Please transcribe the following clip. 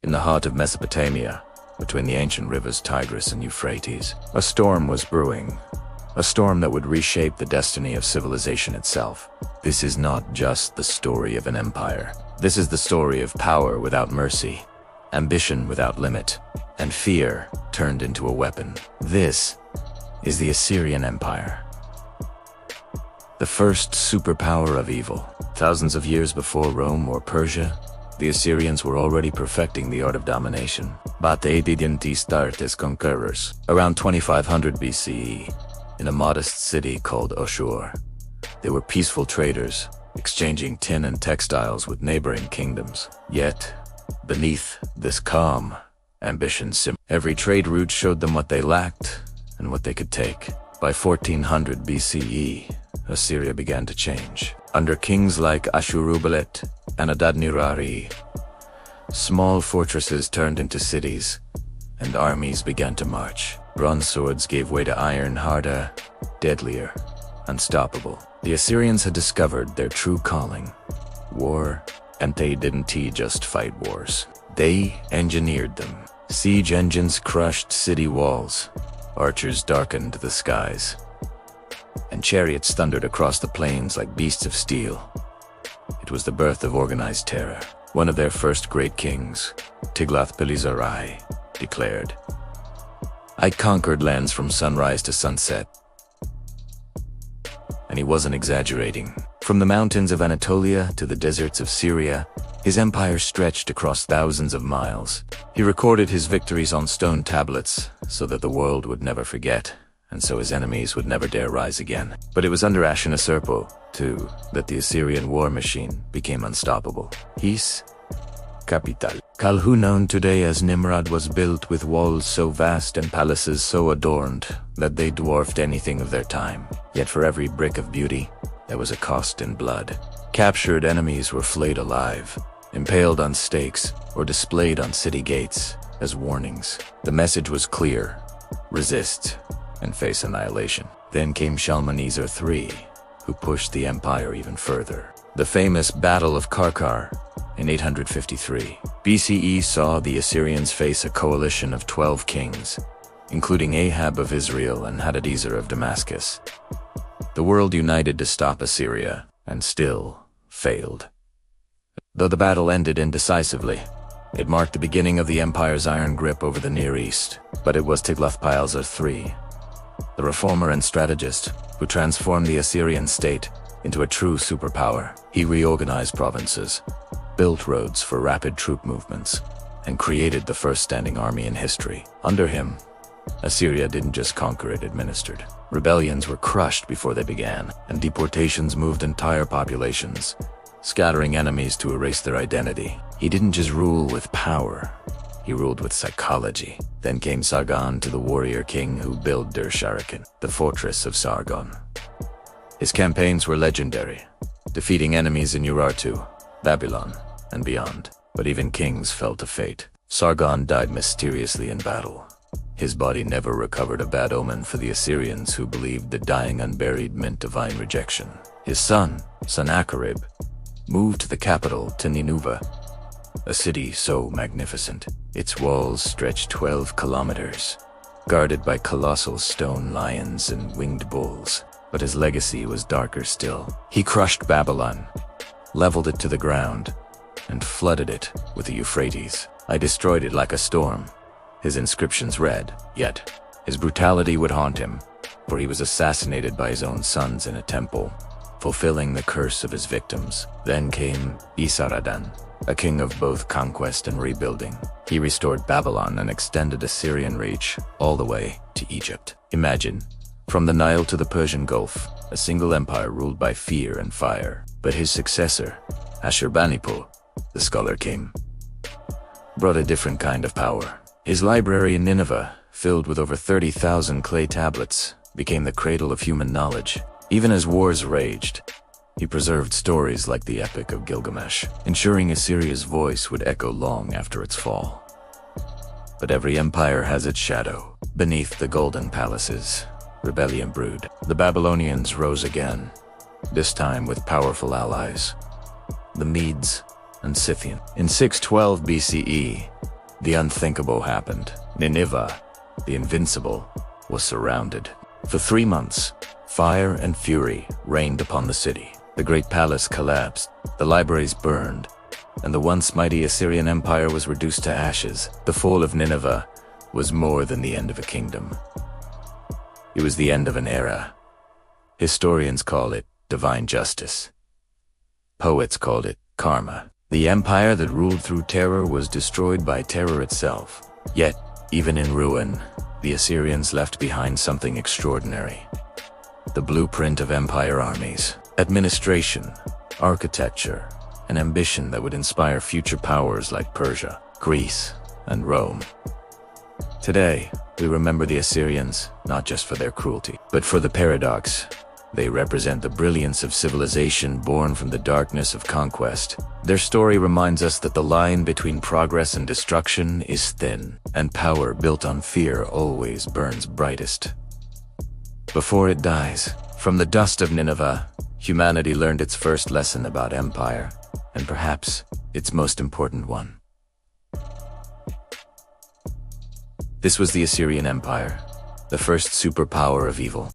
In the heart of Mesopotamia, between the ancient rivers Tigris and Euphrates, a storm was brewing. A storm that would reshape the destiny of civilization itself. This is not just the story of an empire. This is the story of power without mercy, ambition without limit, and fear turned into a weapon. This is the Assyrian Empire. The first superpower of evil. Thousands of years before Rome or Persia, the Assyrians were already perfecting the art of domination. But they didn't start as conquerors. Around 2500 BCE, in a modest city called Ashur, they were peaceful traders, exchanging tin and textiles with neighboring kingdoms. Yet, beneath this calm, ambition simmered. Every trade route showed them what they lacked and what they could take. By 1400 BCE, Assyria began to change. Under kings like Ashurnasirpal II and Adad-nirari, small fortresses turned into cities, and armies began to march. Bronze swords gave way to iron, harder, deadlier, unstoppable. The Assyrians had discovered their true calling, war, and they didn't just fight wars. They engineered them. Siege engines crushed city walls, archers darkened the skies, and chariots thundered across the plains like beasts of steel. It was the birth of organized terror. One of their first great kings, Tiglath-Pileser I, declared, "I conquered lands from sunrise to sunset." And he wasn't exaggerating. From the mountains of Anatolia to the deserts of Syria, his empire stretched across thousands of miles. He recorded his victories on stone tablets so that the world would never forget, and so his enemies would never dare rise again. But it was under Ashurnasirpal II that the Assyrian war machine became unstoppable. His capital, Kalhu, known today as Nimrod, was built with walls so vast and palaces so adorned that they dwarfed anything of their time. Yet for every brick of beauty, there was a cost in blood. Captured enemies were flayed alive, impaled on stakes, or displayed on city gates as warnings. The message was clear: resist and face annihilation. Then came Shalmaneser III, who pushed the empire even further. The famous Battle of Karkar in 853 BCE saw the Assyrians face a coalition of 12 kings, including Ahab of Israel and Hadadezer of Damascus. The world united to stop Assyria, and still failed. Though the battle ended indecisively, it marked the beginning of the empire's iron grip over the Near East. But it was Tiglath-Pileser III, the reformer and strategist, who transformed the Assyrian state into a true superpower. He reorganized provinces, built roads for rapid troop movements, and created the first standing army in history. Under him, Assyria didn't just conquer, it administered. Rebellions were crushed before they began, and deportations moved entire populations, scattering enemies to erase their identity. He didn't just rule with power, he ruled with psychology. Then came Sargon, to the warrior king who built Dur-Sharrukin, the fortress of Sargon. His campaigns were legendary, defeating enemies in Urartu, Babylon, and beyond. But even kings fell to fate. Sargon died mysteriously in battle. His body never recovered, a bad omen for the Assyrians, who believed that dying unburied meant divine rejection. His son, Sennacherib, moved the capital to Nineveh, a city so magnificent. Its walls stretched 12 kilometers, guarded by colossal stone lions and winged bulls. But his legacy was darker still. He crushed Babylon, leveled it to the ground, and flooded it with the Euphrates. "I destroyed it like a storm," his inscriptions read. Yet, his brutality would haunt him, for he was assassinated by his own sons in a temple, fulfilling the curse of his victims. Then came Esarhaddon, a king of both conquest and rebuilding. He restored Babylon and extended Assyrian reach all the way to Egypt. Imagine, from the Nile to the Persian Gulf, a single empire ruled by fear and fire. But his successor, Ashurnasirpal, the Scholar King, brought a different kind of power. His library in Nineveh, filled with over 30,000 clay tablets, became the cradle of human knowledge. Even as wars raged, he preserved stories like the Epic of Gilgamesh, ensuring Assyria's voice would echo long after its fall. But every empire has its shadow. Beneath the golden palaces, rebellion brewed. The Babylonians rose again, this time with powerful allies, the Medes and Scythians. In 612 BCE, the unthinkable happened. Nineveh, the invincible, was surrounded. For 3 months, fire and fury reigned upon the city. The great palace collapsed, the libraries burned, and the once mighty Assyrian Empire was reduced to ashes. The fall of Nineveh was more than the end of a kingdom. It was the end of an era. Historians call it divine justice. Poets called it karma. The empire that ruled through terror was destroyed by terror itself. Yet, even in ruin, the Assyrians left behind something extraordinary. The blueprint of empire armies, administration, architecture, an ambition that would inspire future powers like Persia, Greece, and Rome. Today, we remember the Assyrians not just for their cruelty, but for the paradox. They represent the brilliance of civilization born from the darkness of conquest. Their story reminds us that the line between progress and destruction is thin, and power built on fear always burns brightest. Before it dies, from the dust of Nineveh, humanity learned its first lesson about empire, and perhaps its most important one. This was the Assyrian Empire, the first superpower of evil.